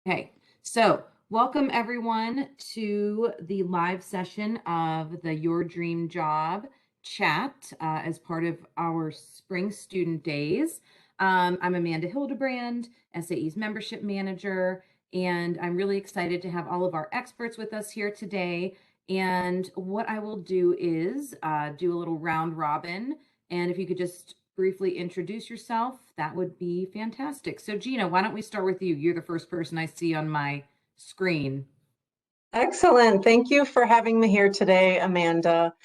Okay, so welcome everyone to the live session of the Your Dream Job chat as part of our spring student days. I'm Amanda Hildebrand, SAE's membership manager, and I'm really excited to have all of our experts with us here today. And what I will do is do a little round robin. And if you could just briefly introduce yourself, that would be fantastic. So Gina, why don't we start with you? You're the first person I see on my screen. Excellent. Thank you for having me here today, Amanda.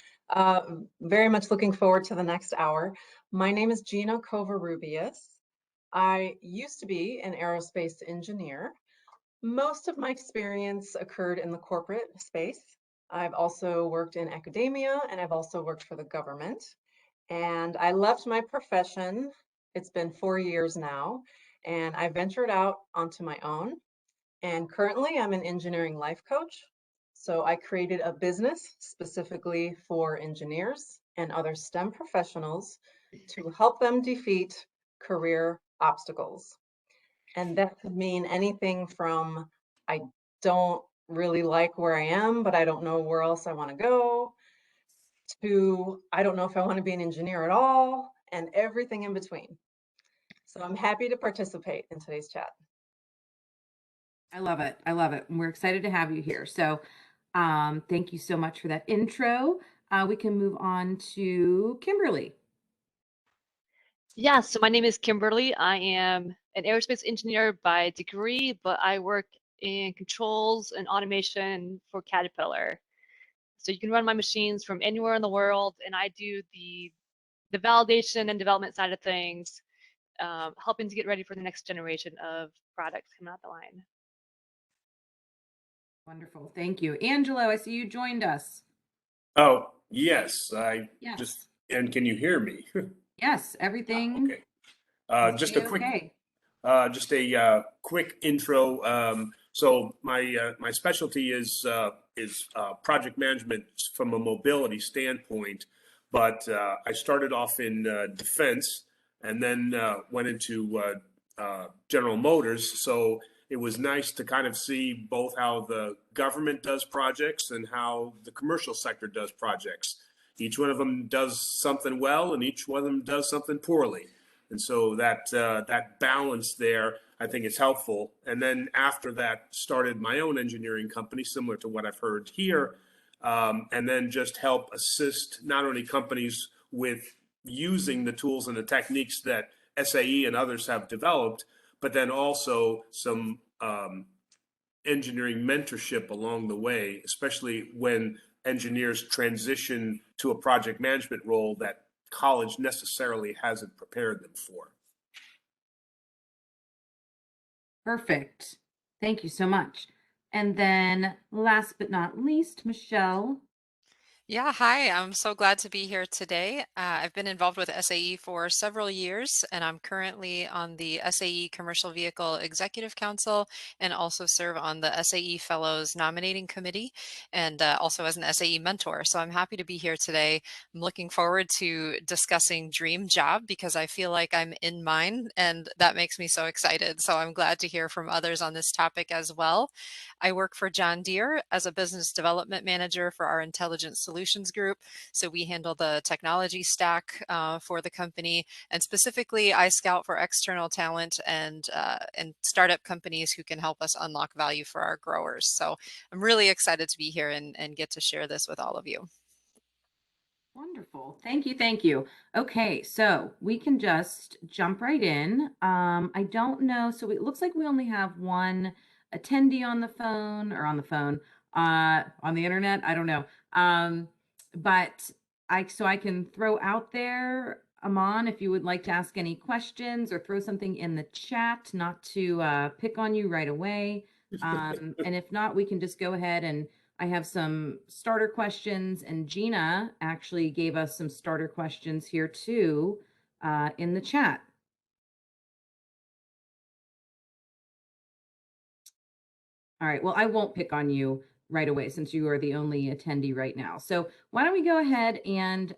Very much looking forward to the next hour. My name is Gina Covarrubias. I used to be an aerospace engineer. Most of my experience occurred in the corporate space. I've also worked in academia and I've also worked for the government. And I left my profession. It's been 4 years now, and I ventured out onto my own. And currently, I'm an engineering life coach. So I created a business specifically for engineers and other STEM professionals to help them defeat career obstacles. And that could mean anything from I don't really like where I am, but I don't know where else I want to go, to I don't know if I want to be an engineer at all, and everything in between. So I'm happy to participate in today's chat. I love it. I love it. And we're excited to have you here. So thank you so much for that intro. We can move on to Kimberly. Yeah, so my name is Kimberly. I am an aerospace engineer by degree, but I work in controls and automation for Caterpillar. So you can run my machines from anywhere in the world, and I do the validation and development side of things, helping to get ready for the next generation of products coming out the line. Wonderful. Thank you. Angelo, I see you joined us. Oh, yes. Yes. And can you hear me? Yes, everything. Okay. Just a quick intro. So my specialty is project management from a mobility standpoint, but I started off in defense and then went into General Motors. So it was nice to kind of see both how the government does projects and how the commercial sector does projects. Each one of them does something well, and each one of them does something poorly. And so that balance there, I think, is helpful. And then after that, started my own engineering company, similar to what I've heard here, and then just help assist not only companies with using the tools and the techniques that SAE and others have developed, but then also some engineering mentorship along the way, especially when engineers transition to a project management role that college necessarily hasn't prepared them for. Perfect. Thank you so much. And then last but not least, Michelle. Yeah, hi. I'm so glad to be here today. I've been involved with SAE for several years, and I'm currently on the SAE Commercial Vehicle Executive Council and also serve on the SAE Fellows Nominating Committee and also as an SAE mentor. So I'm happy to be here today. I'm looking forward to discussing Dream Job because I feel like I'm in mine, and that makes me so excited. So I'm glad to hear from others on this topic as well. I work for John Deere as a business development manager for our intelligence solutions group. So we handle the technology stack for the company, and specifically I scout for external talent and startup companies who can help us unlock value for our growers. So I'm really excited to be here and get to share this with all of you. Wonderful. Thank you. Thank you. Okay, so we can just jump right in. I don't know. So it looks like we only have one attendee on the phone or on the internet. I don't know. But I can throw out there, Aman, if you would like to ask any questions or throw something in the chat, not to pick on you right away. And if not, we can just go ahead and I have some starter questions, and Gina actually gave us some starter questions here too in the chat. All right, well, I won't pick on you right away since you are the only attendee right now. So why don't we go ahead and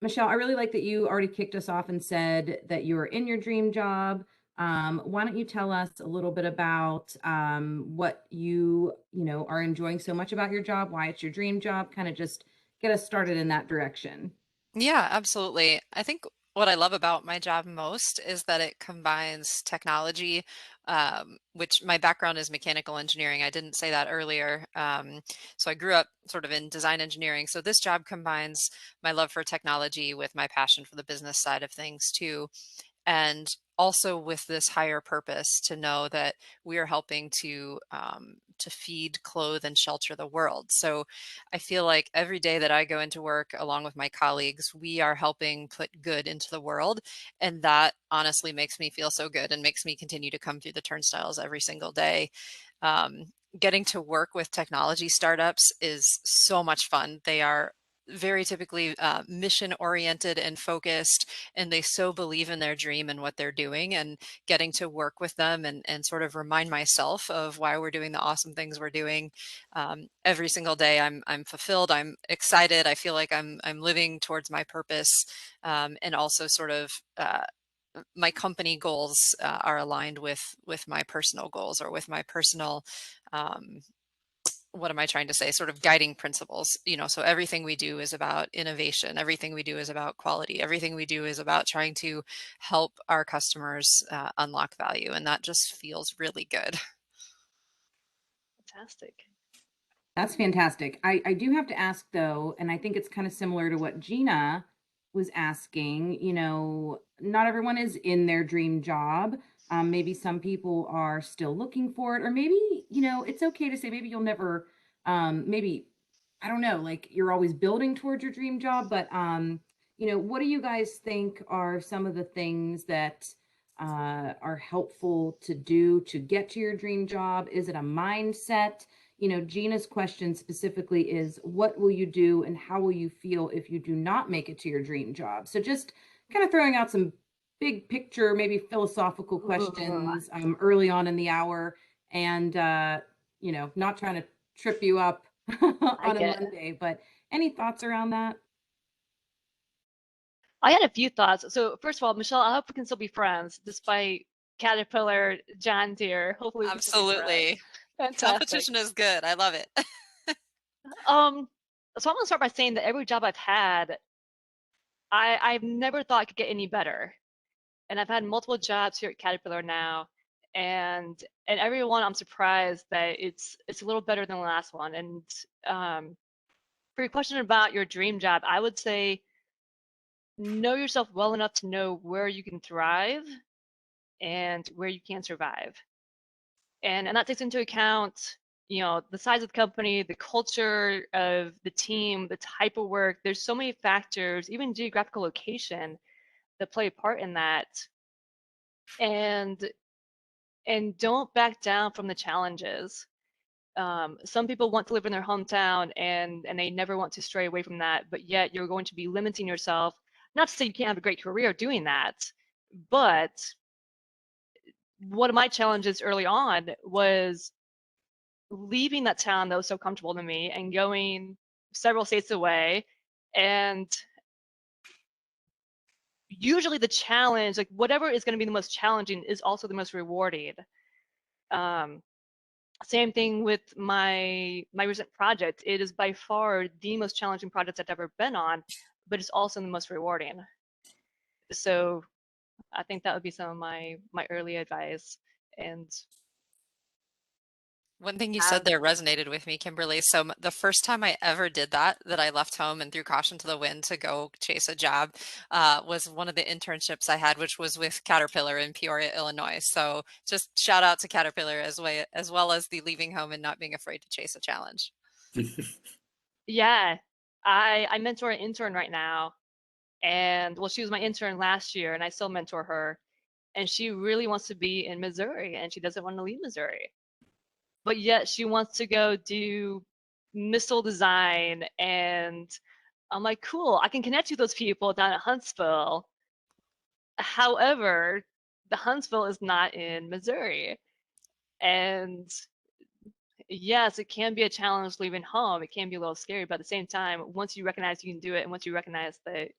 Michelle, I really like that you already kicked us off and said that you are in your dream job. Why don't you tell us a little bit about what you are enjoying so much about your job, why it's your dream job, kind of just get us started in that direction. Yeah, absolutely. I think what I love about my job most is that it combines technology, which my background is mechanical engineering. I didn't say that earlier. So I grew up sort of in design engineering. So this job combines my love for technology with my passion for the business side of things too, and also with this higher purpose to know that we are helping to feed, clothe, and shelter the world. So I feel like every day that I go into work, along with my colleagues, we are helping put good into the world, and that honestly makes me feel so good and makes me continue to come through the turnstiles every single day. Um, Getting to work with technology startups is so much fun. They are very typically mission oriented and focused, and they so believe in their dream and what they're doing, and getting to work with them and sort of remind myself of why we're doing the awesome things we're doing every single day. I'm fulfilled, I'm excited, I feel like I'm living towards my purpose, and also sort of my company goals are aligned with my personal goals, or with my personal um, what am I trying to say? Sort of guiding principles, so everything we do is about innovation. Everything we do is about quality. Everything we do is about trying to help our customers unlock value. And that just feels really good. Fantastic. That's fantastic. I do have to ask though, and I think it's kind of similar to what Gina was asking, not everyone is in their dream job. Maybe some people are still looking for it, or maybe, it's okay to say maybe you'll never, maybe, I don't know, like you're always building towards your dream job, but, what do you guys think are some of the things that are helpful to do to get to your dream job? Is it a mindset? Gina's question specifically is, what will you do and how will you feel if you do not make it to your dream job? So just kind of throwing out some big picture, maybe philosophical questions early on in the hour, and not trying to trip you up on a Monday, but any thoughts around that? I had a few thoughts. So first of all, Michelle, I hope we can still be friends despite Caterpillar, John Deere. Hopefully we can still be friends. Absolutely. Fantastic. Competition is good. I love it. So I'm gonna start by saying that every job I've had, I've never thought I could get any better. And I've had multiple jobs here at Caterpillar now, and every one I'm surprised that it's a little better than the last one. And for your question about your dream job, I would say know yourself well enough to know where you can thrive and where you can survive. And that takes into account, the size of the company, the culture of the team, the type of work. There's so many factors, even geographical location, that play a part in that. And don't back down from the challenges. Some people want to live in their hometown and they never want to stray away from that, but yet you're going to be limiting yourself. Not to say you can't have a great career doing that, but one of my challenges early on was leaving that town that was so comfortable to me and going several states away. And usually the challenge, like whatever is going to be the most challenging, is also the most rewarding. Same thing with my recent project. It is by far the most challenging project I've ever been on, but it's also the most rewarding. So I think that would be some of my early advice. And One thing you said there resonated with me, Kimberly. So the first time I ever did that I left home and threw caution to the wind to go chase a job, was one of the internships I had, which was with Caterpillar in Peoria, Illinois. So just shout out to Caterpillar as well as the leaving home and not being afraid to chase a challenge. yeah, I mentor an intern right now, and well, she was my intern last year, and I still mentor her. And she really wants to be in Missouri, and she doesn't want to leave Missouri. But yet she wants to go do missile design, and I'm like, cool, I can connect you with those people down at Huntsville. However, the Huntsville is not in Missouri. And yes, it can be a challenge leaving home. It can be a little scary, but at the same time, once you recognize you can do it, and once you recognize that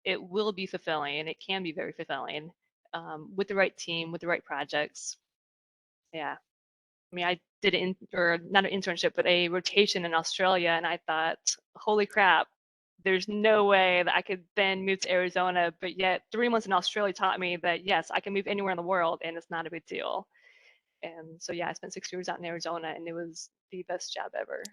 it will be fulfilling, and it can be very fulfilling, with the right team, with the right projects. Yeah. I mean, I did or not an internship, but a rotation in Australia, and I thought, holy crap, there's no way that I could then move to Arizona. But yet 3 months in Australia taught me that yes, I can move anywhere in the world and it's not a big deal. And so yeah, I spent 6 years out in Arizona and it was the best job ever.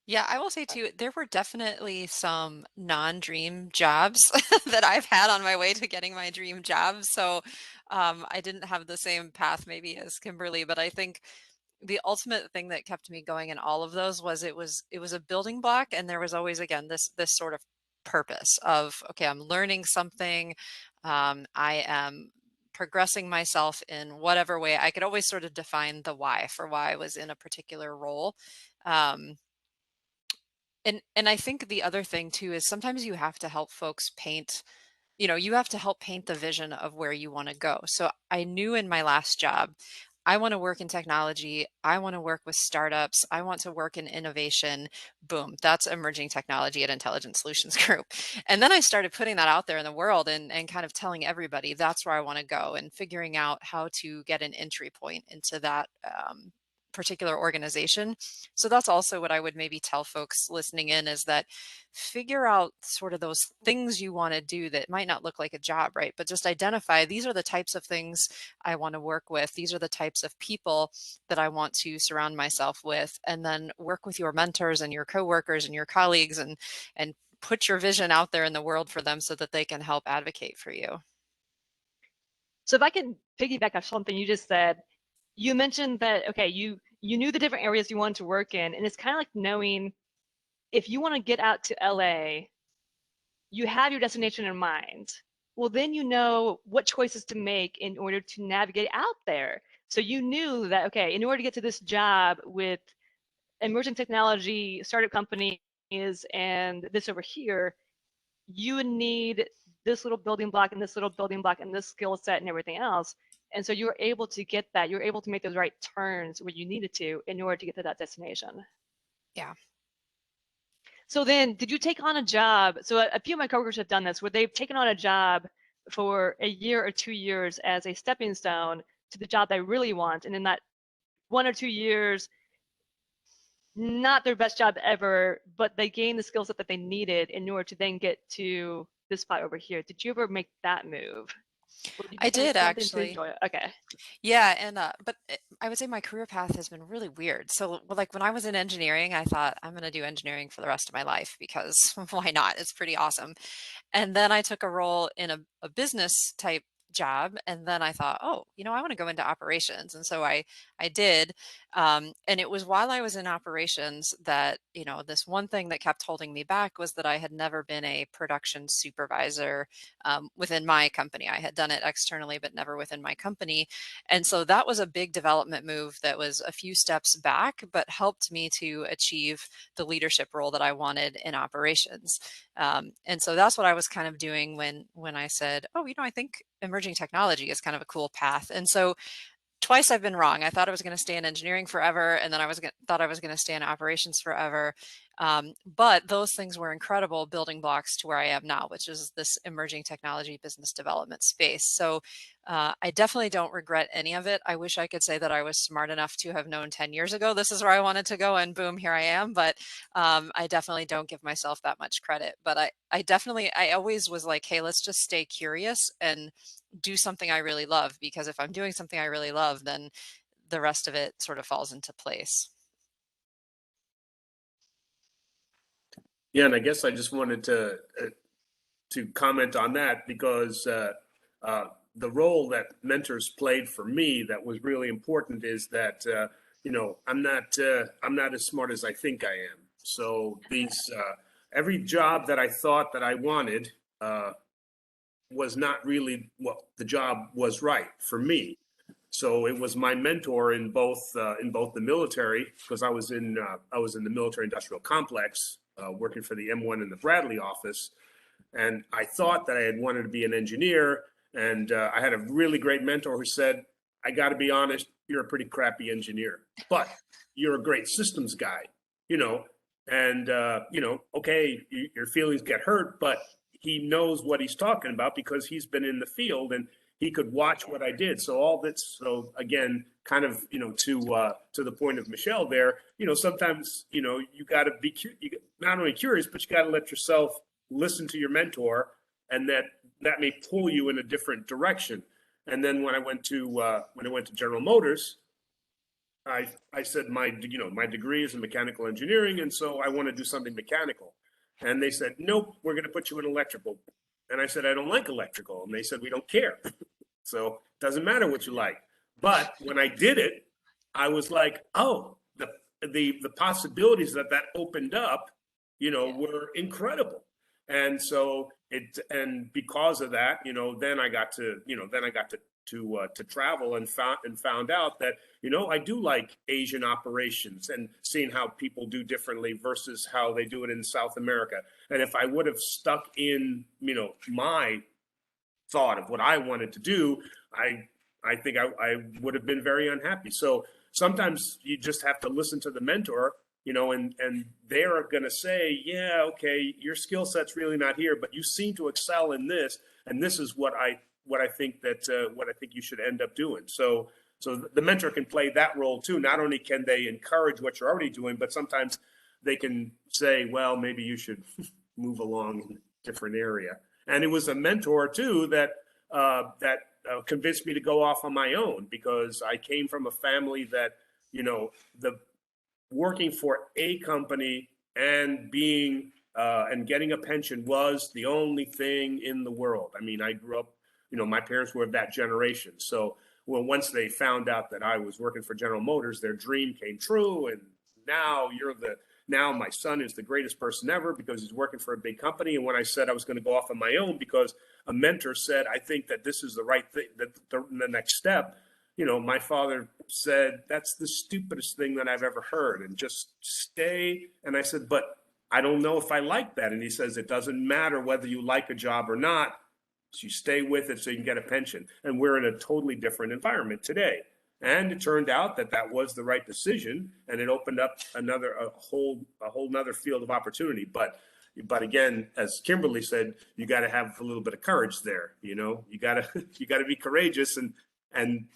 Yeah, I will say too, there were definitely some non-dream jobs that I've had on my way to getting my dream job. So I didn't have the same path maybe as Kimberly, but I think the ultimate thing that kept me going in all of those was it was a building block, and there was always again this sort of purpose of, okay, I'm learning something, I am progressing myself in whatever way. I could always sort of define the why for why I was in a particular role. Um, and I think the other thing too is sometimes you have to help folks paint, you have to help paint the vision of where you want to go. So I knew in my last job, I want to work in technology. I want to work with startups. I want to work in innovation. Boom, that's emerging technology at Intelligent Solutions Group. And then I started putting that out there in the world and kind of telling everybody that's where I want to go and figuring out how to get an entry point into that particular organization. So that's also what I would maybe tell folks listening in is that figure out sort of those things you want to do that might not look like a job, right? But just identify these are the types of things I want to work with. These are the types of people that I want to surround myself with, and then work with your mentors and your coworkers and your colleagues and put your vision out there in the world for them so that they can help advocate for you. So if I can piggyback off something you just said, you mentioned that, okay, you knew the different areas you wanted to work in, and it's kind of like knowing if you want to get out to LA, you have your destination in mind. Well, then you know what choices to make in order to navigate out there. So you knew that, okay, in order to get to this job with emerging technology, startup companies, and this over here, you would need this little building block and this little building block and this skill set and everything else. And so you were able to get that. You're able to make those right turns where you needed to in order to get to that destination. Yeah. So then did you take on a job? So a few of my coworkers have done this where they've taken on a job for a year or 2 years as a stepping stone to the job they really want. And in that 1 or 2 years, not their best job ever, but they gained the skill set that they needed in order to then get to this spot over here. Did you ever make that move? Or did you I kind of did jump into actually. enjoy it? Okay. Yeah, and but I would say my career path has been really weird. So, like when I was in engineering, I thought I'm going to do engineering for the rest of my life because why not? It's pretty awesome. And then I took a role in a business type job, and then I thought, oh, I want to go into operations, and so I did. And it was while I was in operations that this one thing that kept holding me back was that I had never been a production supervisor within my company. I had done it externally, but never within my company. And so that was a big development move that was a few steps back, but helped me to achieve the leadership role that I wanted in operations. And so that's what I was kind of doing when I said, oh, I think emerging technology is kind of a cool path. And so twice I've been wrong. I thought I was going to stay in engineering forever, and then thought I was going to stay in operations forever. But those things were incredible building blocks to where I am now, which is this emerging technology business development space. So I definitely don't regret any of it. I wish I could say that I was smart enough to have known 10 years ago this is where I wanted to go, and boom, here I am. But I definitely don't give myself that much credit. But I always was like, hey, let's just stay curious and do something I really love, because if I'm doing something I really love, then the rest of it sort of falls into place. Yeah, and I guess I just wanted to comment on that because the role that mentors played for me that was really important is that I'm not as smart as I think I am. So every job that I thought that I wanted was not really what the job was right for me. So it was my mentor in both the military, because I was in the military industrial complex working for the M1 and the Bradley office, and I thought that I had wanted to be an engineer. And I had a really great mentor who said, I got to be honest, you're a pretty crappy engineer, but you're a great systems guy, and, okay, your feelings get hurt, but he knows what he's talking about because he's been in the field and he could watch what I did. So all that's, so again, kind of, to the point of Michelle there, sometimes, you got to be, not only curious, but you got to let yourself listen to your mentor, and that may pull you in a different direction. And then when I went to General Motors, I said my degree is in mechanical engineering, and so I want to do something mechanical. And they said, nope, we're going to put you in electrical. And I said, I don't like electrical. And they said, we don't care. So it doesn't matter what you like. But when I did it, I was like, oh, the possibilities that opened up, were incredible. And so and because of that, then I got to travel and found out that, I do like Asian operations and seeing how people do differently versus how they do it in South America. And if I would have stuck in, my thought of what I wanted to do, I think I would have been very unhappy. So sometimes you just have to listen to the mentor, and they're going to say, yeah, okay, your skill set's really not here, but you seem to excel in this, and this is what I think you should end up doing. So the mentor can play that role too. Not only can they encourage what you're already doing, but sometimes they can say, well, maybe you should move along in a different area. And it was a mentor too that convinced me to go off on my own, because I came from a family that, the working for a company and being and getting a pension was the only thing in the world. I mean, I grew up, my parents were of that generation. So once they found out that I was working for General Motors, their dream came true. And now my son is the greatest person ever because he's working for a big company. And when I said I was going to go off on my own because a mentor said, I think that this is the right thing, that the next step, my father said, that's the stupidest thing that I've ever heard, and just stay. And I said, but I don't know if I like that. And he says, it doesn't matter whether you like a job or not. So you stay with it so you can get a pension. And we're in a totally different environment today. And it turned out that was the right decision, and it opened up a whole nother field of opportunity. But again, as Kimberly said, you got to have a little bit of courage there. You got to be courageous and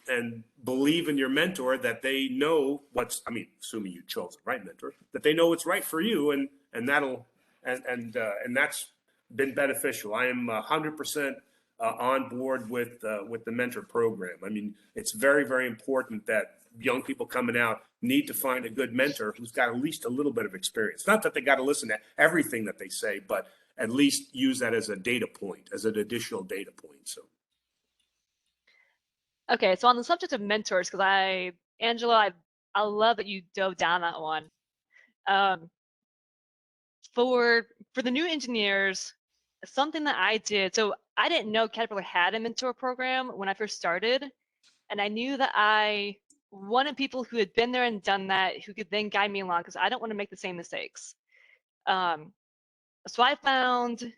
believe in your mentor, that they know assuming you chose the right mentor, that they know what's right for you, and that's been beneficial. I am 100% on board with the mentor program. I mean, it's very, very important that young people coming out need to find a good mentor who's got at least a little bit of experience. Not that they got to listen to everything that they say, but at least use that as a data point, as an additional data point. So. Okay, so on the subject of mentors, because Angela, I love that you dove down that one. For the new engineers, something that I did, so I didn't know Caterpillar had a mentor program when I first started, and I knew that I wanted people who had been there and done that, who could then guide me along, because I don't want to make the same mistakes. So I found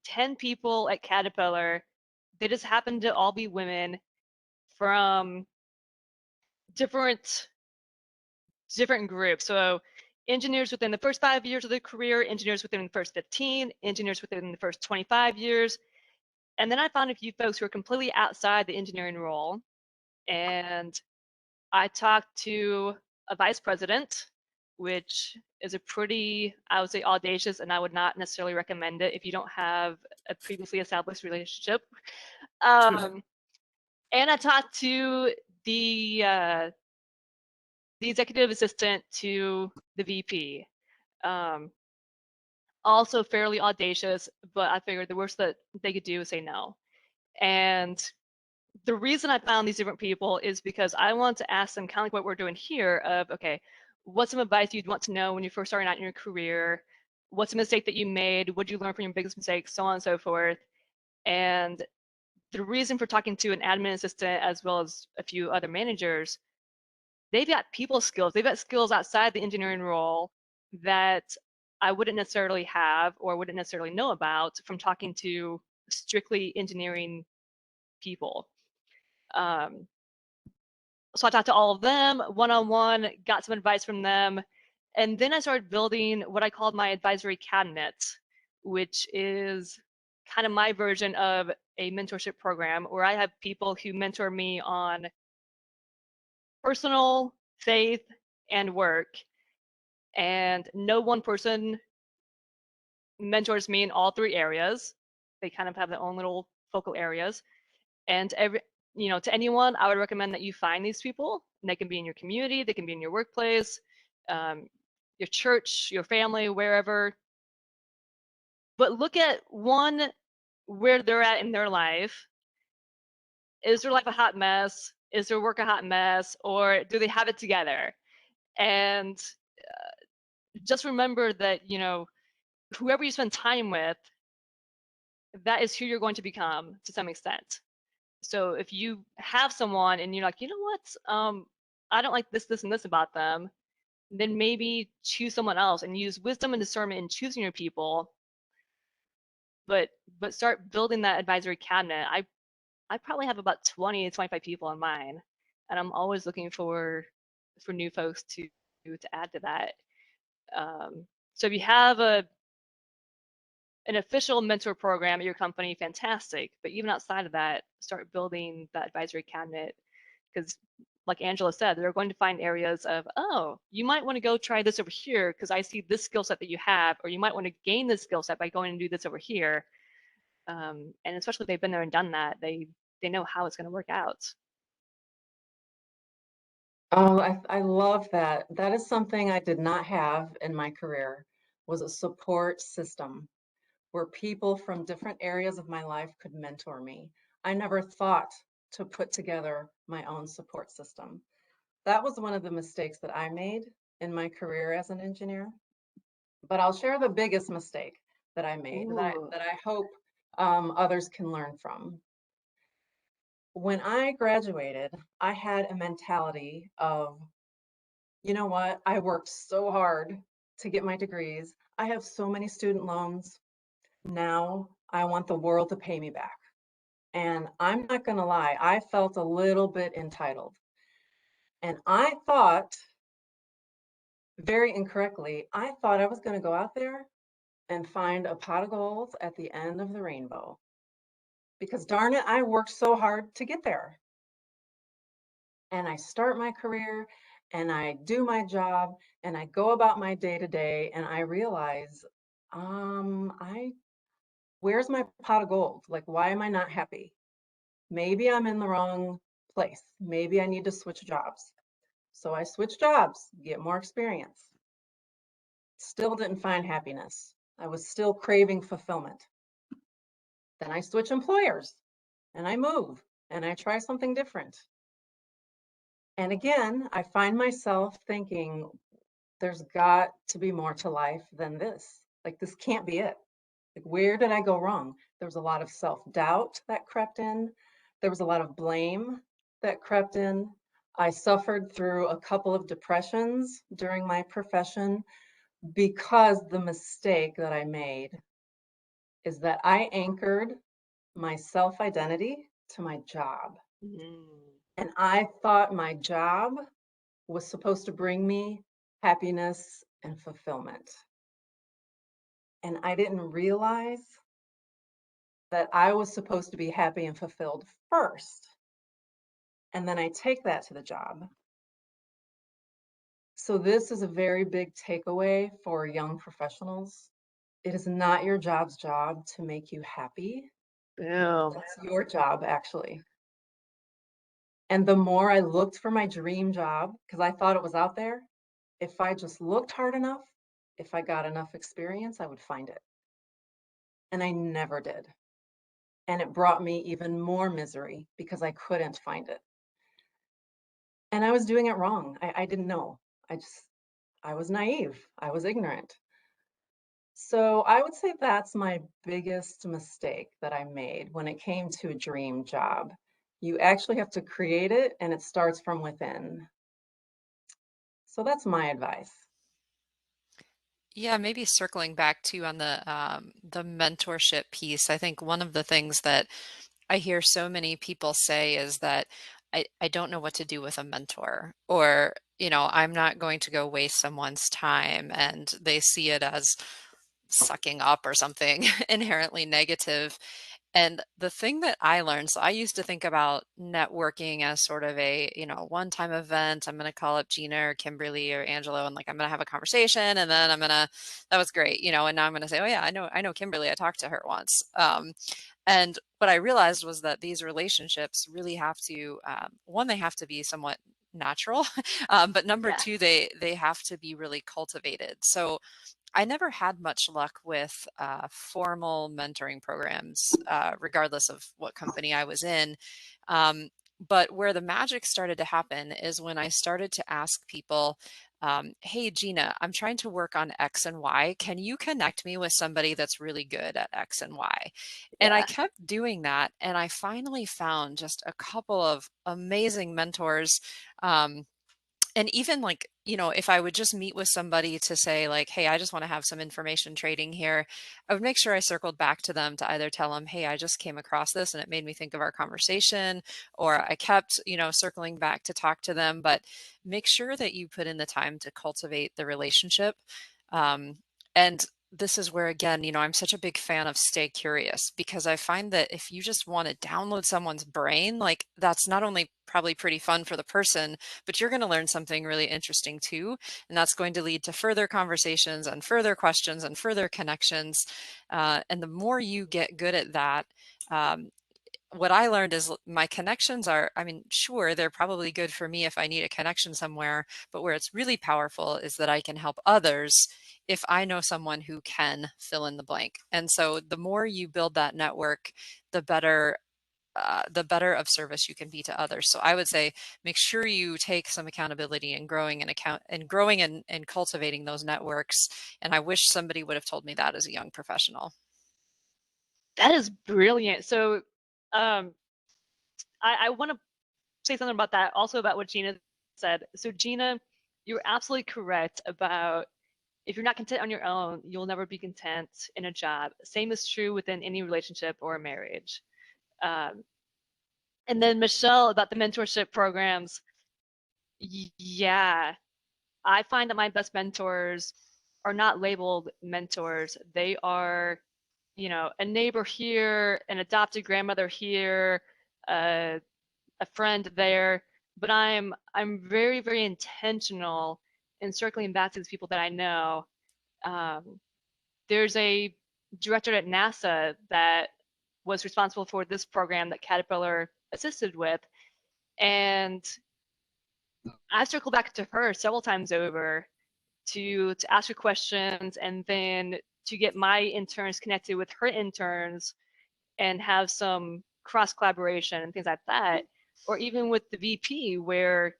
10 people at Caterpillar. They just happened to all be women from different groups. So engineers within the first 5 years of their career, engineers within the first 15, engineers within the first 25 years. And then I found a few folks who are completely outside the engineering role. And I talked to a vice president, which is a pretty, I would say, audacious, and I would not necessarily recommend it if you don't have a previously established relationship. And I talked to the executive assistant to the VP. Also fairly audacious, but I figured the worst that they could do is say no. And the reason I found these different people is because I want to ask them, kind of like what we're doing here, of, okay, what's some advice you'd want to know when you're first starting out in your career? What's a mistake that you made? What did you learn from your biggest mistakes? So on and so forth. And the reason for talking to an admin assistant as well as a few other managers, they've got people skills. They've got skills outside the engineering role that I wouldn't necessarily have or wouldn't necessarily know about from talking to strictly engineering people. So I talked to all of them one-on-one, got some advice from them, and then I started building what I called my advisory cabinet, which is kind of my version of a mentorship program where I have people who mentor me on personal, faith, and work. And no one person mentors me in all three areas. They kind of have their own little focal areas. And to anyone, I would recommend that you find these people. And they can be in your community, they can be in your workplace, your church, your family, wherever. But look at one, where they're at in their life. Is their life a hot mess? Is their work a hot mess? Or do they have it together? And just remember that, whoever you spend time with, that is who you're going to become to some extent. So if you have someone and you're like, you know what, I don't like this, this, and this about them, then maybe choose someone else and use wisdom and discernment in choosing your people. But start building that advisory cabinet. I probably have about 20 to 25 people in mine, and I'm always looking for new folks to add to that. So if you have an official mentor program at your company, fantastic. But even outside of that, start building that advisory cabinet, because like Angela said, they're going to find areas of, oh, you might want to go try this over here because I see this skill set that you have, or you might want to gain this skill set by going and do this over here. And especially if they've been there and done that, they know how it's going to work out. Oh, I love that. That is something I did not have in my career, was a support system where people from different areas of my life could mentor me. I never thought to put together my own support system. That was one of the mistakes that I made in my career as an engineer. But I'll share the biggest mistake that I made that I hope others can learn from. When I graduated, I had a mentality of, you know what? I worked so hard to get my degrees. I have so many student loans. Now I want the world to pay me back. And I'm not going to lie, I felt a little bit entitled. And I thought, very incorrectly, I thought I was going to go out there and find a pot of gold at the end of the rainbow. Because darn it, I worked so hard to get there. And I start my career and I do my job and I go about my day to day and I realize, where's my pot of gold? Like, why am I not happy? Maybe I'm in the wrong place. Maybe I need to switch jobs. So I switched jobs, get more experience. Still didn't find happiness. I was still craving fulfillment. Then I switch employers and I move and I try something different. And again, I find myself thinking, there's got to be more to life than this. Like, this can't be it. Like, where did I go wrong? There was a lot of self-doubt that crept in. There was a lot of blame that crept in. I suffered through a couple of depressions during my profession because the mistake that I made is that I anchored my self-identity to my job. And I thought my job was supposed to bring me happiness and fulfillment. And I didn't realize that I was supposed to be happy and fulfilled first. And then I take that to the job. So this is a very big takeaway for young professionals. It is not your job's job to make you happy. Boom. That's your job, actually. And the more I looked for my dream job, because I thought it was out there, if I just looked hard enough, if I got enough experience, I would find it. And I never did. And it brought me even more misery because I couldn't find it. And I was doing it wrong. I didn't know. I was naive. I was ignorant. So I would say that's my biggest mistake that I made when it came to a dream job. You actually have to create it, and it starts from within. So that's my advice. Yeah, maybe circling back to on the mentorship piece. I think one of the things that I hear so many people say is that I don't know what to do with a mentor, or, I'm not going to go waste someone's time, and they see it as sucking up or something inherently negative. And the thing that I learned, so I used to think about networking as sort of a, one-time event. I'm going to call up Gina or Kimberly or Angelo, and like I'm going to have a conversation, and then that was great, and now I'm going to say, oh yeah, I know Kimberly. I talked to her once. And what I realized was that these relationships really have to, one, they have to be somewhat natural, but number Yeah. two, they have to be really cultivated. So I never had much luck with formal mentoring programs, regardless of what company I was in. But where the magic started to happen is when I started to ask people, hey, Gina, I'm trying to work on X and Y. Can you connect me with somebody that's really good at X and Y? And I Yeah. kept doing that. And I finally found just a couple of amazing mentors. And even like, if I would just meet with somebody to say like, hey, I just want to have some information trading here, I would make sure I circled back to them to either tell them, hey, I just came across this and it made me think of our conversation, or I kept, circling back to talk to them. But make sure that you put in the time to cultivate the relationship. And this is where, again, I'm such a big fan of stay curious, because I find that if you just want to download someone's brain, like that's not only probably pretty fun for the person, but you're going to learn something really interesting too. And that's going to lead to further conversations and further questions and further connections. And the more you get good at that, what I learned is my connections are, sure, they're probably good for me if I need a connection somewhere, but where it's really powerful is that I can help others if I know someone who can fill in the blank. And so the more you build that network, the better of service you can be to others. So I would say, make sure you take some accountability in growing and cultivating those networks. And I wish somebody would have told me that as a young professional. That is brilliant. So I want to say something about that, also about what Gina said. So Gina, you're absolutely correct about if you're not content on your own, you'll never be content in a job. Same is true within any relationship or a marriage. And then Michelle, about the mentorship programs. Yeah, I find that my best mentors are not labeled mentors. They are, a neighbor here, an adopted grandmother here, a friend there. But I'm very, very intentional in circling back to these people that I know. There's a director at NASA that was responsible for this program that Caterpillar assisted with, and I circled back to her several times over to ask her questions, and then to get my interns connected with her interns and have some cross collaboration and things like that. Or even with the VP, where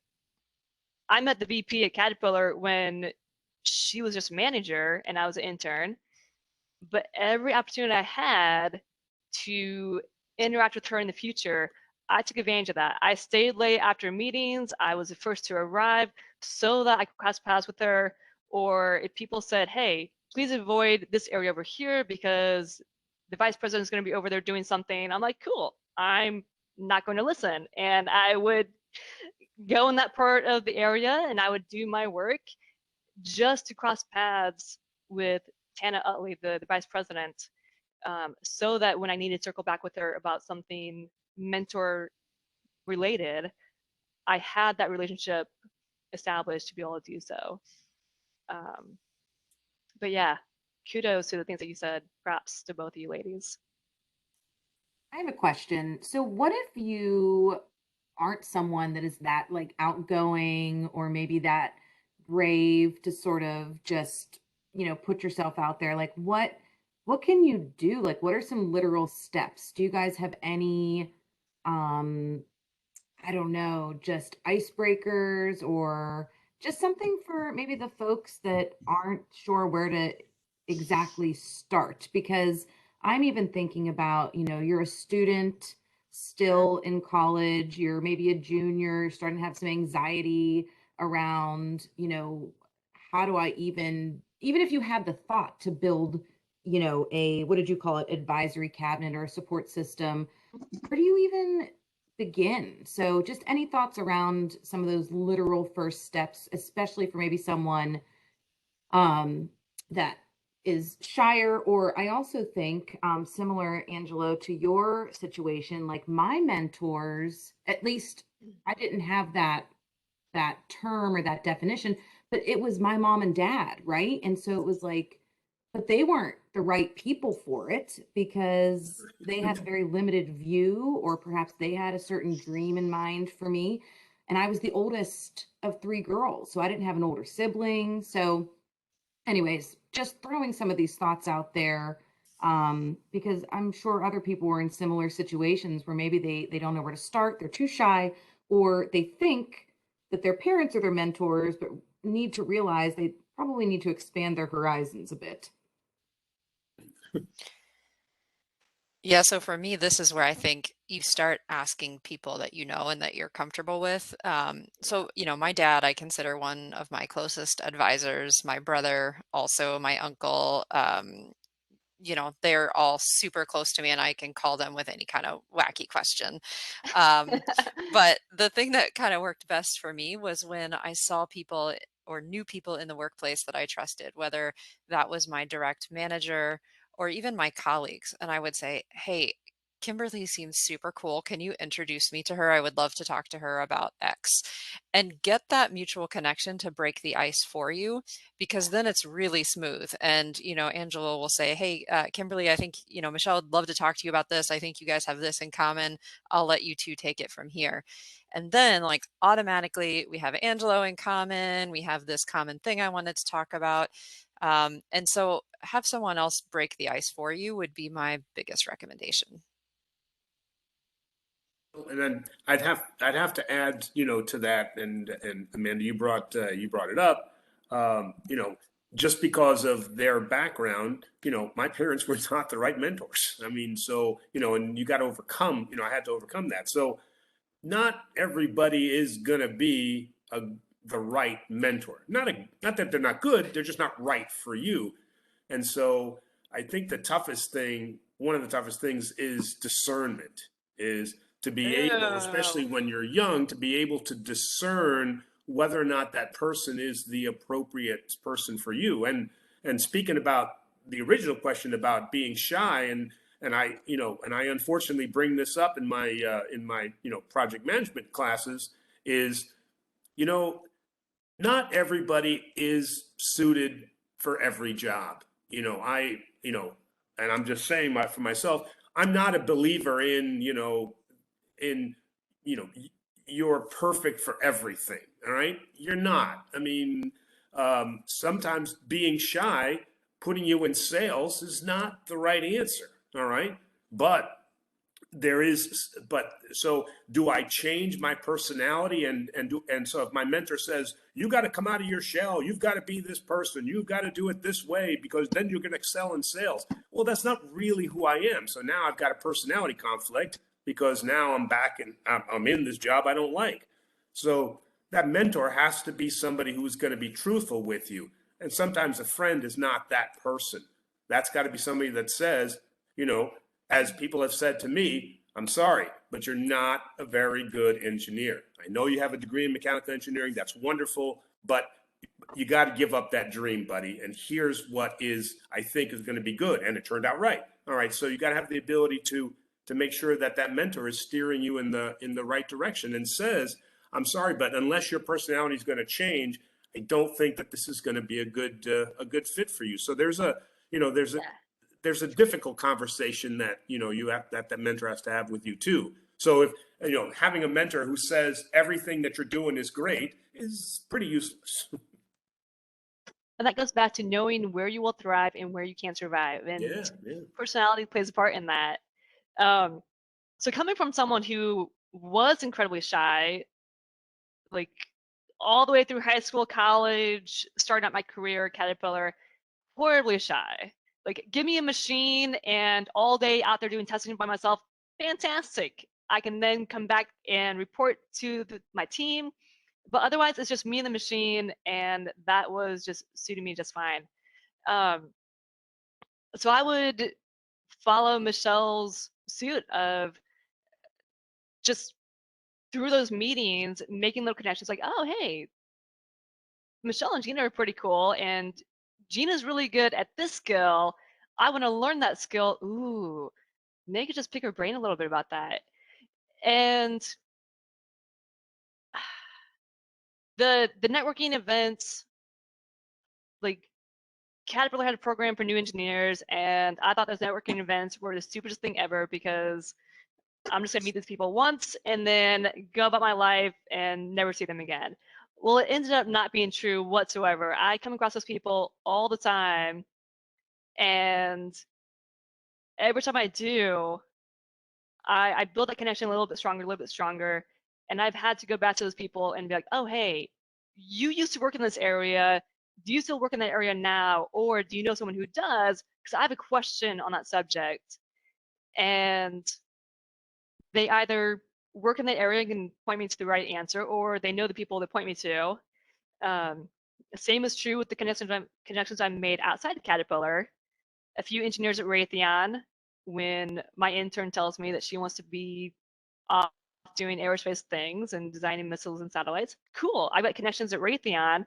I met the VP at Caterpillar when she was just manager and I was an intern. But every opportunity I had to interact with her in the future, I took advantage of that. I stayed late after meetings. I was the first to arrive so that I could cross paths with her. Or if people said, hey, please avoid this area over here because the vice president is going to be over there doing something, I'm like, cool, I'm not going to listen. And I would go in that part of the area and I would do my work just to cross paths with Tana Utley, the vice president, so that when I needed to circle back with her about something mentor related, I had that relationship established to be able to do so. But yeah, kudos to the things that you said. Props to both of you ladies. I have a question. So what if you aren't someone that is that like outgoing or maybe that brave to sort of just, put yourself out there? Like what can you do? Like what are some literal steps? Do you guys have any I don't know, just icebreakers or just something for maybe the folks that aren't sure where to exactly start? Because I'm even thinking about, you're a student still in college, you're maybe a junior, starting to have some anxiety around, how do I even if you had the thought to build, a, what did you call it, advisory cabinet or a support system, where do you even begin? So just any thoughts around some of those literal first steps, especially for maybe someone that is shyer. Or I also think, similar, Angelo, to your situation, like my mentors, at least I didn't have that term or that definition, but it was my mom and dad, right? And so it was like, but they weren't the right people for it because they had a very limited view, or perhaps they had a certain dream in mind for me. And I was the oldest of three girls, so I didn't have an older sibling. So, anyways, just throwing some of these thoughts out there, because I'm sure other people were in similar situations where maybe they don't know where to start, they're too shy, or they think that their parents are their mentors, but need to realize they probably need to expand their horizons a bit. Yeah, so for me, this is where I think you start asking people that you know and that you're comfortable with. So, my dad, I consider one of my closest advisors, my brother, also my uncle. They're all super close to me and I can call them with any kind of wacky question. Um, but the thing that kind of worked best for me was when I saw people or knew people in the workplace that I trusted, whether that was my direct manager or even my colleagues. And I would say, hey, Kimberly seems super cool. Can you introduce me to her? I would love to talk to her about X, and get that mutual connection to break the ice for you, because then it's really smooth. And, Angela will say, hey, Kimberly, I think, Michelle would love to talk to you about this. I think you guys have this in common. I'll let you two take it from here. And then, like, automatically we have Angelo in common. We have this common thing I wanted to talk about. And so have someone else break the ice for you would be my biggest recommendation. And then I'd have to add, to that, and Amanda, you brought it up. Just because of their background, my parents were not the right mentors. I mean, so and you got to overcome. I had to overcome that. So not everybody is gonna be the right mentor. Not that they're not good, they're just not right for you. And so I think one of the toughest things is discernment, is to be able, especially Ew. when you're young, to be able to discern whether or not that person is the appropriate person for you. And speaking about the original question about being shy, and I unfortunately bring this up in my project management classes, is you know not everybody is suited for every job. And I'm just saying for myself, I'm not a believer in, you know, you're perfect for everything. All right. You're not. I mean, sometimes being shy, putting you in sales is not the right answer. All right. But so do I change my personality, and so if my mentor says you got to come out of your shell, you've got to be this person, you've got to do it this way because then you're going to excel in sales. Well, that's not really who I am. So now I've got a personality conflict because now I'm back and I'm in this job I don't like. So that mentor has to be somebody who's going to be truthful with you. And sometimes a friend is not that person. That's got to be somebody that says, as people have said to me, I'm sorry, but you're not a very good engineer. I know you have a degree in mechanical engineering. That's wonderful, but you got to give up that dream, buddy. And here's what I think is going to be good. And it turned out right. All right. So you got to have the ability to make sure that mentor is steering you in the right direction and says, I'm sorry, but unless your personality is going to change, I don't think that this is going to be a good fit for you. So there's a, there's a, Yeah. there's a difficult conversation that that mentor has to have with you too. So if having a mentor who says everything that you're doing is great is pretty useless. And that goes back to knowing where you will thrive and where you can't survive. And Yeah, yeah. personality plays a part in that. Um, so coming from someone who was incredibly shy, like all the way through high school, college, starting out my career at Caterpillar, horribly shy. Like, give me a machine and all day out there doing testing by myself, fantastic. I can then come back and report to my team. But otherwise, it's just me and the machine, and that was just suiting me just fine. Um, so I would follow Michelle's suit of just through those meetings, making little connections like, oh, hey, Michelle and Gina are pretty cool. And Gina's really good at this skill. I want to learn that skill. Ooh, they could just pick her brain a little bit about that. And the networking events, like Caterpillar had a program for new engineers, and I thought those networking events were the stupidest thing ever because I'm just gonna meet these people once and then go about my life and never see them again. Well, it ended up not being true whatsoever. I come across those people all the time, and every time I do, I build that connection a little bit stronger, and I've had to go back to those people and be like, oh, hey, you used to work in this area. Do you still work in that area now? Or do you know someone who does? Because I have a question on that subject. And they either work in that area and can point me to the right answer, or they know the people that point me to. Same is true with the connections I've made outside of Caterpillar. A few engineers at Raytheon, when my intern tells me that she wants to be off doing aerospace things and designing missiles and satellites, cool. I've got connections at Raytheon.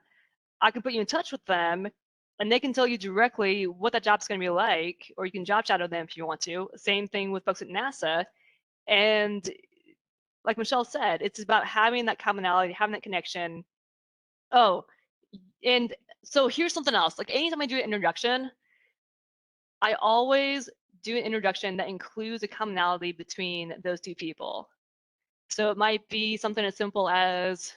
I can put you in touch with them, and they can tell you directly what that job's going to be like, or you can job shadow them if you want to. Same thing with folks at NASA. And like Michelle said, it's about having that commonality, having that connection. Oh, and so here's something else. Like anytime I do an introduction, I always do an introduction that includes a commonality between those two people. So it might be something as simple as,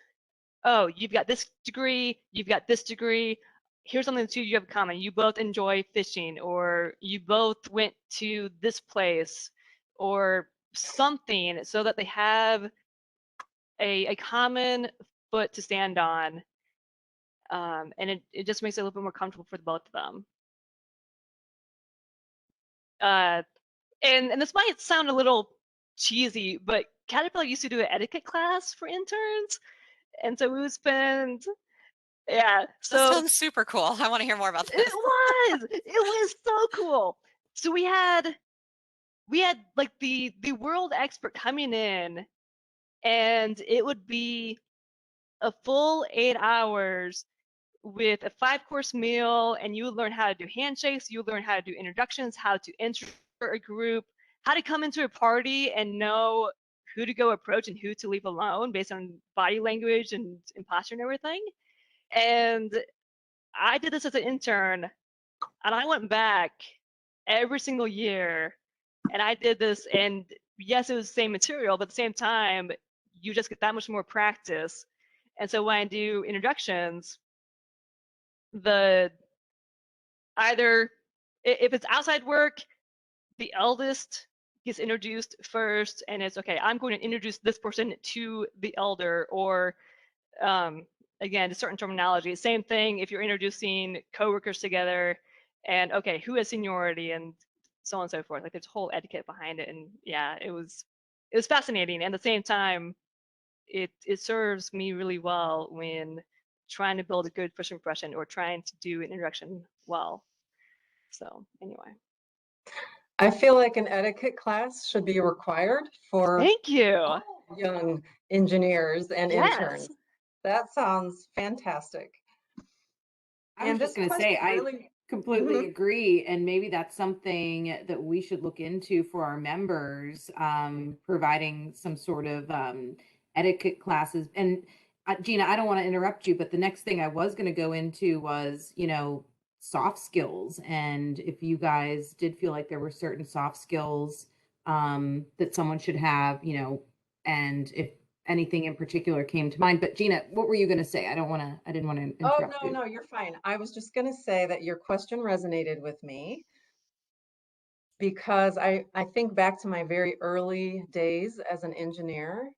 oh, you've got this degree, you've got this degree. Here's something the two you have in common. You both enjoy fishing, or you both went to this place, or something, so that they have a common foot to stand on. And it just makes it a little bit more comfortable for the both of them. And this might sound a little cheesy, but Caterpillar used to do an etiquette class for interns. And so we would spend, yeah. That So sounds super cool. I want to hear more about this. it was so cool. So we had like the world expert coming in, and it would be a full 8 hours with a 5-course meal, and you would learn how to do handshakes, you would learn how to do introductions, how to enter a group, how to come into a party and know who to go approach and who to leave alone based on body language and posture and everything. And I did this as an intern, and I went back every single year, and I did this, and yes, it was the same material, but at the same time, you just get that much more practice. And so when I do introductions, the either if it's outside work, the eldest gets introduced first, and it's okay, I'm going to introduce this person to the elder, or again, a certain terminology. Same thing if you're introducing coworkers together, and okay, who has seniority, and so on and so forth. Like there's a whole etiquette behind it, and yeah, it was fascinating. And at the same time, it serves me really well when trying to build a good first impression or trying to do an introduction well. So anyway. I feel like an etiquette class should be required for Thank you. all young engineers and interns. That sounds fantastic. I was just going to say, I completely agree. And maybe that's something that we should look into for our members, providing some sort of etiquette classes. And Gina, I don't want to interrupt you, but the next thing I was going to go into was, soft skills. And if you guys did feel like there were certain soft skills that someone should have, and if anything in particular came to mind. But Gina, what were you going to say? I didn't want to interrupt you. No, you're fine. I was just going to say that your question resonated with me because I think back to my very early days as an engineer,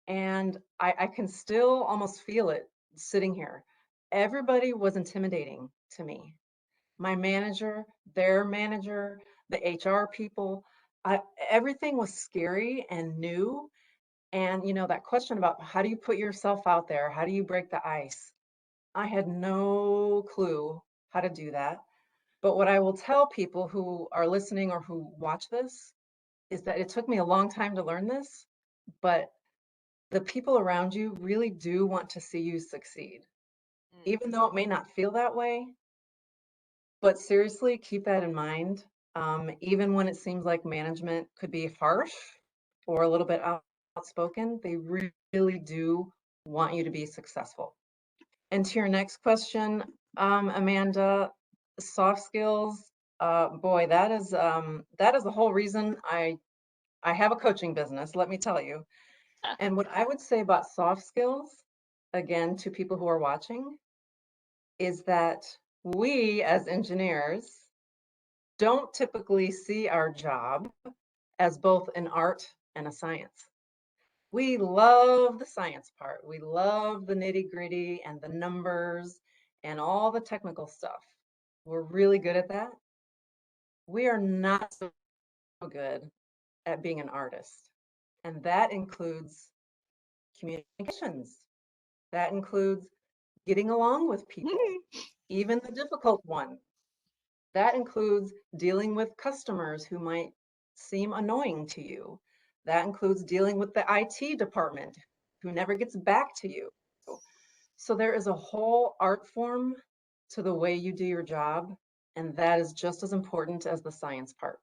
and I can still almost feel it sitting here. Everybody was intimidating to me. My manager, their manager, the HR people, everything was scary and new. And that question about how do you put yourself out there? How do you break the ice? I had no clue how to do that. But what I will tell people who are listening or who watch this is that it took me a long time to learn this, but the people around you really do want to see you succeed. Even though it may not feel that way, But seriously, keep that in mind. Even when it seems like management could be harsh or a little bit outspoken, they really do want you to be successful. And to your next question, Amanda, soft skills, boy, that is the whole reason I have a coaching business, let me tell you. And what I would say about soft skills, again, to people who are watching, is that we as engineers don't typically see our job as both an art and a science. We love the science part. We love the nitty-gritty and the numbers and all the technical stuff. We're really good at that. We are not so good at being an artist. And that includes communications. That includes getting along with people, even the difficult ones. That includes dealing with customers who might seem annoying to you. That includes dealing with the IT department who never gets back to you. So there is a whole art form to the way you do your job, and that is just as important as the science part.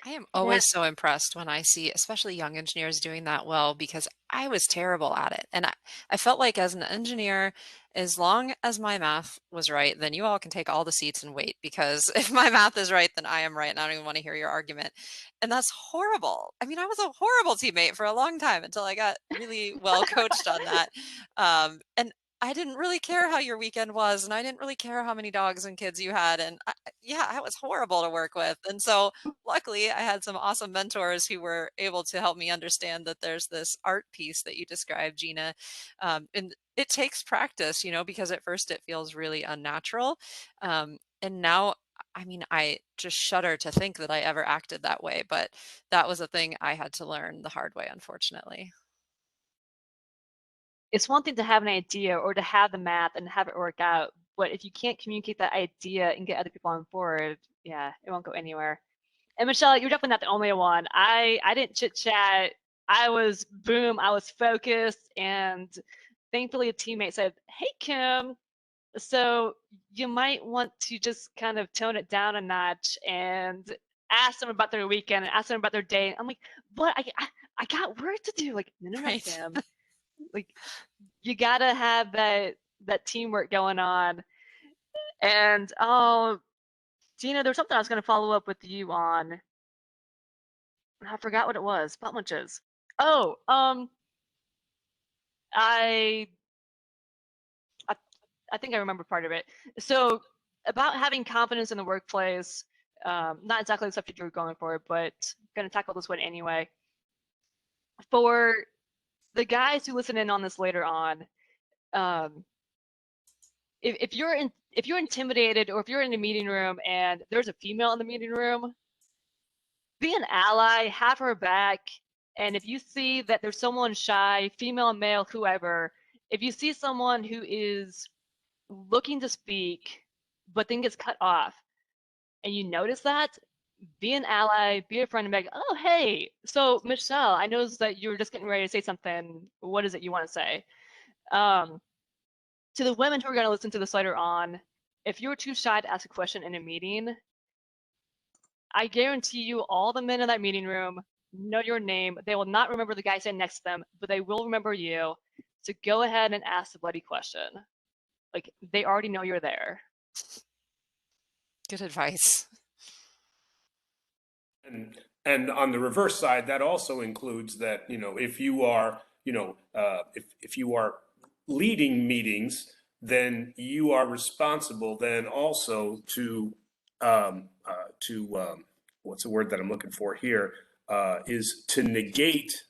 I am always so impressed when I see, especially young engineers doing that well, because I was terrible at it. And I felt like as an engineer, as long as my math was right, then you all can take all the seats and wait, because if my math is right, then I am right. And I don't even want to hear your argument. And that's horrible. I mean, I was a horrible teammate for a long time until I got really well coached on that. And I didn't really care how your weekend was, and I didn't really care how many dogs and kids you had. And yeah, I was horrible to work with. And so luckily, I had some awesome mentors who were able to help me understand that there's this art piece that you described, Gina. And it takes practice, because at first it feels really unnatural. And now, I mean, I just shudder to think that I ever acted that way, but that was a thing I had to learn the hard way, unfortunately. It's one thing to have an idea or to have the math and have it work out, but if you can't communicate that idea and get other people on board, yeah, it won't go anywhere. And Michelle, you're definitely not the only one. I didn't chit chat. I was focused, and thankfully a teammate said, "Hey Kim, so you might want to just kind of tone it down a notch and ask them about their weekend and ask them about their day." And I'm like, "What? I got work to do." Like, no, Right. Kim. Like, you gotta have that teamwork going on. And oh, Gina, there's something I was gonna follow up with you on. I forgot what it was. Butt munches. Oh, I, I I think I remember part of it. So about having confidence in the workplace, not exactly the subject you were going for, but gonna tackle this one anyway. For the guys who listen in on this later on, um, if you're intimidated, or if you're in a meeting room and there's a female in the meeting room, be an ally, have her back. And if you see that there's someone shy, female, male, whoever, if you see someone who is looking to speak but then gets cut off, and you notice that, be an ally, be a friend, and be like, "Oh, hey, so Michelle, I noticed that you were just getting ready to say something. What is it you want to say?" To the women who are going to listen to this later on, if you're too shy to ask a question in a meeting, I guarantee you all the men in that meeting room know your name. They will not remember the guy sitting next to them, but they will remember you. So go ahead and ask the bloody question. Like, they already know you're there. Good advice. And on the reverse side, that also includes that, if you are, if you are leading meetings, then you are responsible then also to what's the word that I'm looking for here, is to negate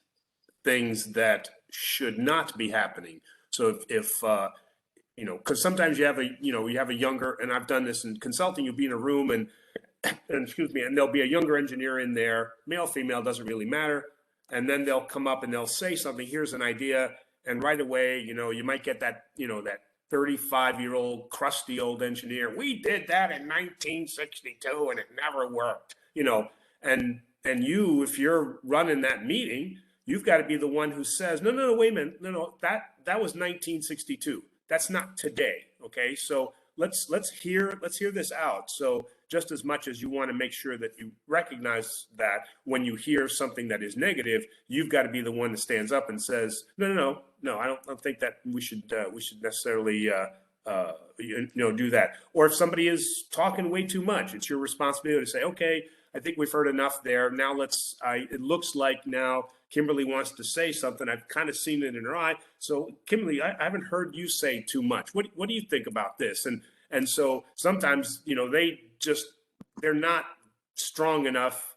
things that should not be happening. So if because sometimes you have a younger, and I've done this in consulting, you'll be in a room and excuse me, and there'll be a younger engineer in there, male, female, doesn't really matter. And then they'll come up and they'll say something, here's an idea. And right away, you might get that, that 35-year-old crusty old engineer. We did that in 1962 and it never worked, and you, if you're running that meeting, you've got to be the one who says, no, wait a minute. No, that was 1962. That's not today. Okay. So let's hear this out. So just as much as you want to make sure that you recognize that when you hear something that is negative, you've got to be the one that stands up and says, no, I don't think that we should necessarily do that. Or if somebody is talking way too much, it's your responsibility to say, okay, I think we've heard enough there. Now it looks like now Kimberly wants to say something. I've kind of seen it in her eye. So Kimberly, I haven't heard you say too much. What do you think about this? And so sometimes, they're not strong enough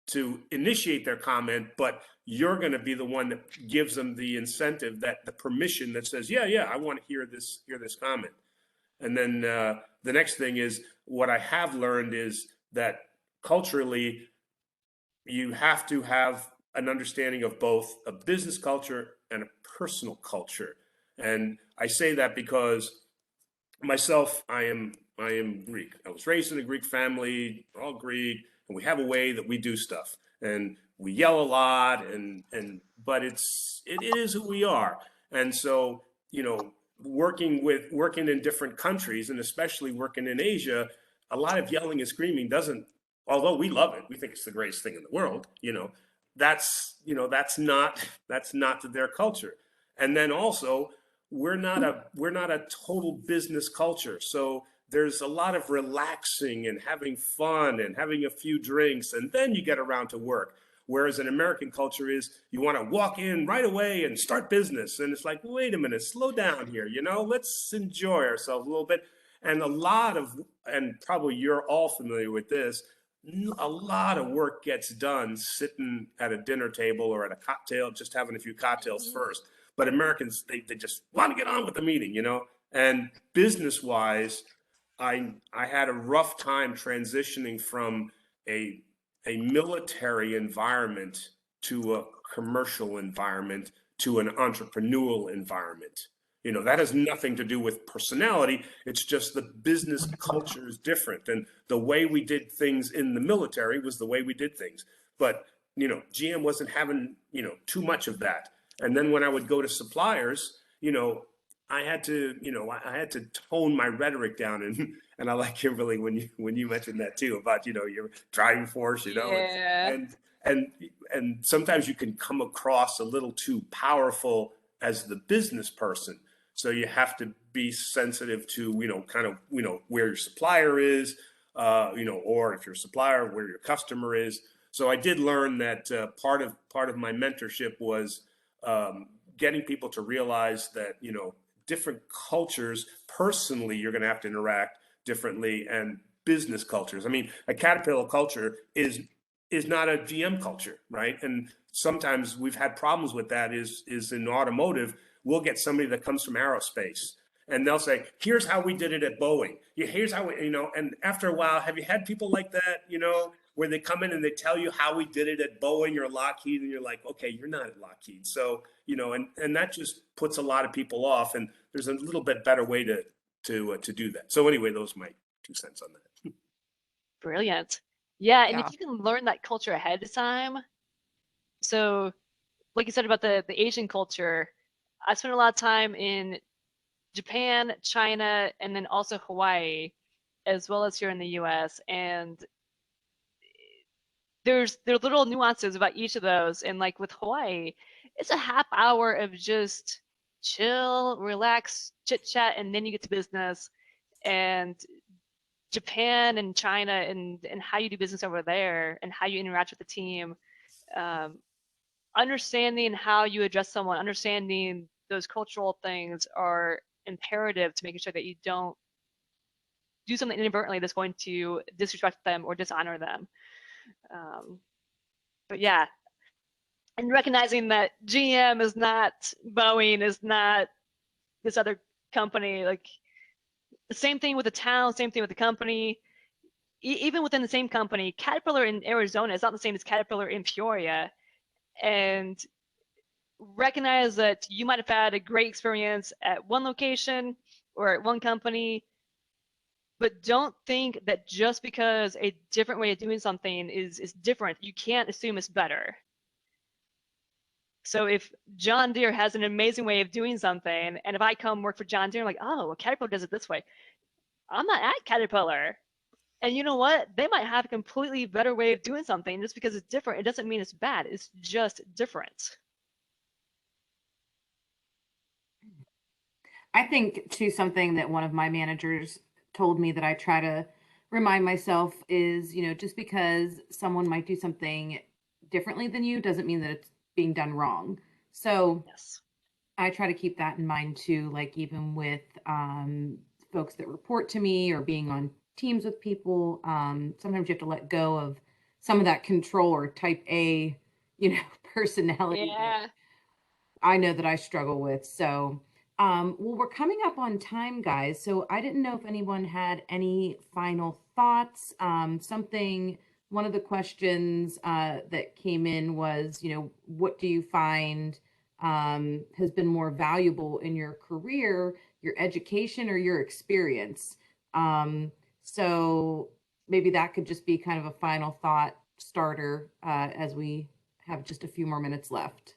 to initiate their comment, but you're going to be the one that gives them the incentive, that the permission that says, yeah, I want to hear this comment. And then the next thing is, what I have learned is that culturally, you have to have an understanding of both a business culture and a personal culture. And I say that because myself, I am Greek. I was raised in a Greek family. We're all Greek, and we have a way that we do stuff, and we yell a lot, but it is who we are. And so, working in different countries, and especially working in Asia, a lot of yelling and screaming doesn't, although we love it, we think it's the greatest thing in the world, that's not their culture. And then also, we're not a total business culture. So there's a lot of relaxing and having fun and having a few drinks, and then you get around to work. Whereas an American culture is, you want to walk in right away and start business. And it's like, wait a minute, slow down here, let's enjoy ourselves a little bit. And and probably you're all familiar with this, a lot of work gets done sitting at a dinner table or at a cocktail, just having a few cocktails first. But Americans, they just want to get on with the meeting, And business-wise, I had a rough time transitioning from a military environment to a commercial environment to an entrepreneurial environment. That has nothing to do with personality. It's just the business culture is different. And the way we did things in the military was the way we did things. But, GM wasn't having, too much of that. And then when I would go to suppliers, I had to tone my rhetoric down. And I like, Kimberly, when you mentioned that too, about, your driving force, Yeah. and sometimes you can come across a little too powerful as the business person. So you have to be sensitive to, where your supplier is, or if you're a supplier, where your customer is. So I did learn that part of my mentorship was getting people to realize that, different cultures, personally, you're going to have to interact differently, and business cultures. I mean, a Caterpillar culture is not a GM culture, right? And sometimes we've had problems with that. Is in automotive, we'll get somebody that comes from aerospace, and they'll say, "Here's how we did it at Boeing. Here's how we," And after a while, have you had people like that? Where they come in and they tell you how we did it at Boeing or Lockheed, and you're like, okay, you're not at Lockheed. So, and that just puts a lot of people off, and there's a little bit better way to do that. So anyway, those are my 2 cents on that. Brilliant. Yeah, and Yeah. if you can learn that culture ahead of time, so like you said about the Asian culture, I spent a lot of time in Japan, China, and then also Hawaii, as well as here in the US. And there are little nuances about each of those. And like with Hawaii, it's a half hour of just chill, relax, chit chat, and then you get to business. And Japan and China and how you do business over there and how you interact with the team, understanding how you address someone, understanding those cultural things are imperative to making sure that you don't do something inadvertently that's going to disrespect them or dishonor them. But yeah, and recognizing that GM is not Boeing, is not this other company. Like the same thing with the town, same thing with the company. Even within the same company, Caterpillar in Arizona is not the same as Caterpillar in Peoria. And recognize that you might have had a great experience at one location or at one company, but don't think that just because a different way of doing something is different, you can't assume it's better. So if John Deere has an amazing way of doing something, and if I come work for John Deere, I'm like, oh, well, Caterpillar does it this way. I'm not at Caterpillar. And you know what? They might have a completely better way of doing something. Just because it's different, it doesn't mean it's bad. It's just different. I think too, something that one of my managers told me that I try to remind myself is, just because someone might do something differently than you doesn't mean that it's being done wrong. So Yes. I try to keep that in mind too, like even with folks that report to me or being on teams with people. Sometimes you have to let go of some of that control or type A, personality that Yeah. I know that I struggle with. So, well, we're coming up on time, guys. So I didn't know if anyone had any final thoughts. One of the questions that came in was, what do you find has been more valuable in your career, your education, or your experience? So maybe that could just be kind of a final thought starter as we have just a few more minutes left.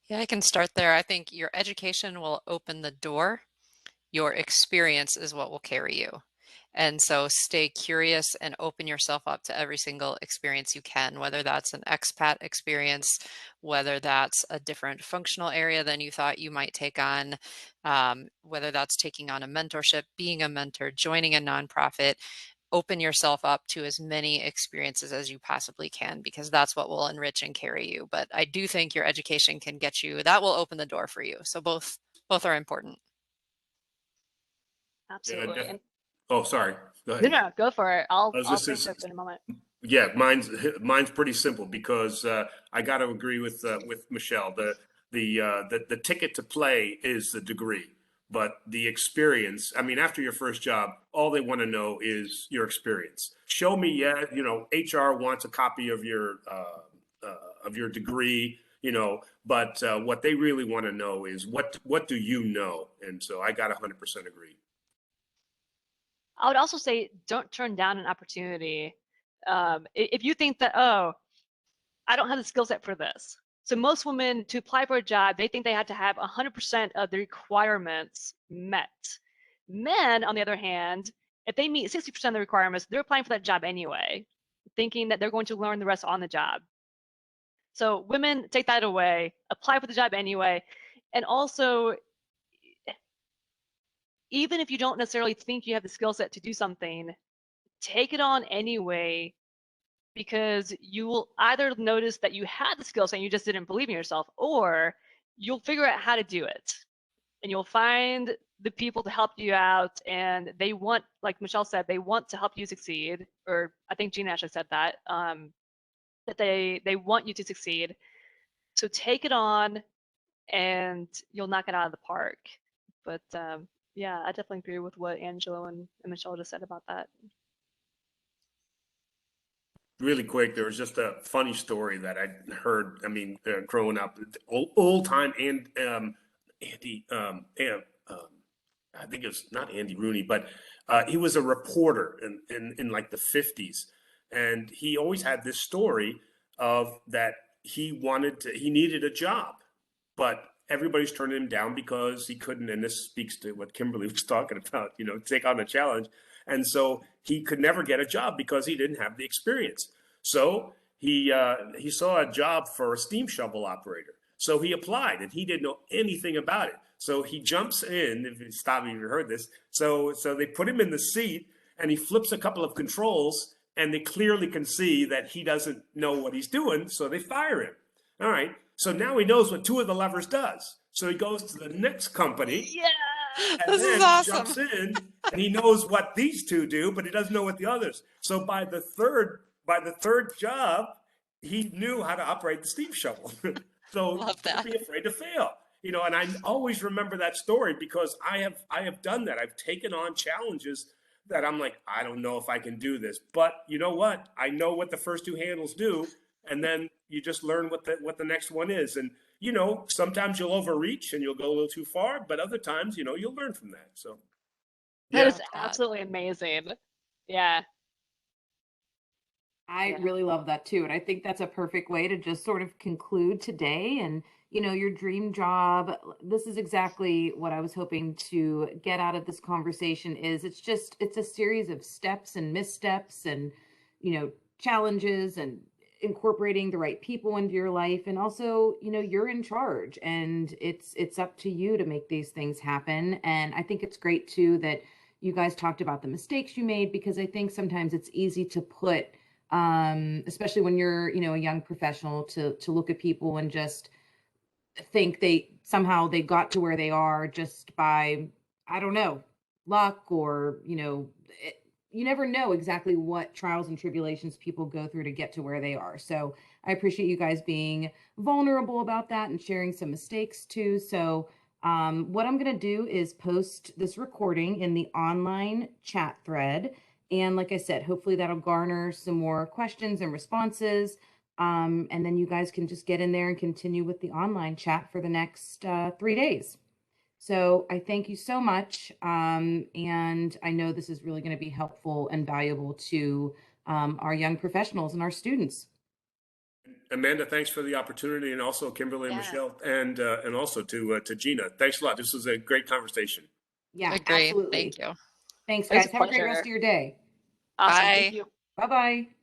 Yeah, I can start there. I think your education will open the door. Your experience is what will carry you. And so stay curious and open yourself up to every single experience you can, whether that's an expat experience, whether that's a different functional area than you thought you might take on, whether that's taking on a mentorship, being a mentor, joining a nonprofit. Open yourself up to as many experiences as you possibly can, because that's what will enrich and carry you. But I do think your education can get you, that will open the door for you. So both are important. Absolutely. And Oh, sorry. Go no, ahead. no, go for it. I was I'll just finish up in a moment. Yeah, mine's pretty simple because I got to agree with Michelle. The ticket to play is the degree, but the experience. I mean, after your first job, all they want to know is your experience. Show me, yeah, HR wants a copy of your degree, but what they really want to know is what do you know? And so I got 100% agree. I would also say don't turn down an opportunity. If you think that, oh, I don't have the skill set for this. So most women, to apply for a job, they think they have to have 100% of the requirements met. Men, on the other hand, if they meet 60% of the requirements, they're applying for that job anyway, thinking that they're going to learn the rest on the job. So women, take that away, apply for the job anyway. And also, even if you don't necessarily think you have the skill set to do something, take it on anyway, because you will either notice that you had the skill set and you just didn't believe in yourself, or you'll figure out how to do it. And you'll find the people to help you out, and they want, like Michelle said, they want to help you succeed, or I think Gina actually said that, that they want you to succeed. So take it on and you'll knock it out of the park. But yeah, I definitely agree with what Angelo and Michelle just said about that. Really quick, there was just a funny story that I heard. I mean, growing up, old time, and Andy, I think it was not Andy Rooney, but he was a reporter in like the 50s, and he always had this story of that he needed a job, but everybody's turning him down because he couldn't. And this speaks to what Kimberly was talking about, take on a challenge. And so he could never get a job because he didn't have the experience. So he saw a job for a steam shovel operator. So he applied, and he didn't know anything about it. So he jumps in. If you stop me, if you heard this. So they put him in the seat, and he flips a couple of controls, and they clearly can see that he doesn't know what he's doing. So they fire him. All right. So now he knows what two of the levers does. So he goes to the next company, Yeah. and This is then awesome. jumps in, and he knows what these two do, but he doesn't know what the others. So by the third job, he knew how to operate the steam shovel. So Love don't that. be afraid to fail. And I always remember that story because I have done that. I've taken on challenges that I'm like, I don't know if I can do this. But you know what? I know what the first two handles do, and then you just learn what the next one is. And sometimes you'll overreach and you'll go a little too far, but other times, you'll learn from that. So That yeah. is absolutely amazing. Yeah. I Yeah. really love that too. And I think that's a perfect way to just sort of conclude today. And, you know, your dream job. This is exactly what I was hoping to get out of this conversation is it's a series of steps and missteps and, you know, challenges and incorporating the right people into your life. And also, you know, you're in charge and it's up to you to make these things happen. And I think it's great too that you guys talked about the mistakes you made, because I think sometimes it's easy to put, especially when you're, you know, a young professional, to look at people and just think they somehow they got to where they are just by, I don't know, luck, or, you know, you never know exactly what trials and tribulations people go through to get to where they are. So I appreciate you guys being vulnerable about that and sharing some mistakes too. So what I'm going to do is post this recording in the online chat thread. And like I said, hopefully that'll garner some more questions and responses. And then you guys can just get in there and continue with the online chat for the next 3 days. So I thank you so much. And I know this is really going to be helpful and valuable to our young professionals and our students. Amanda, thanks for the opportunity, and also Kimberly and Yeah. Michelle, and also to Gina. Thanks a lot. This was a great conversation. Yeah, Agree. absolutely. Thank you. Thanks, It was guys. a Have a great rest pleasure. of your day. Awesome. Bye. Thank you. Bye-bye.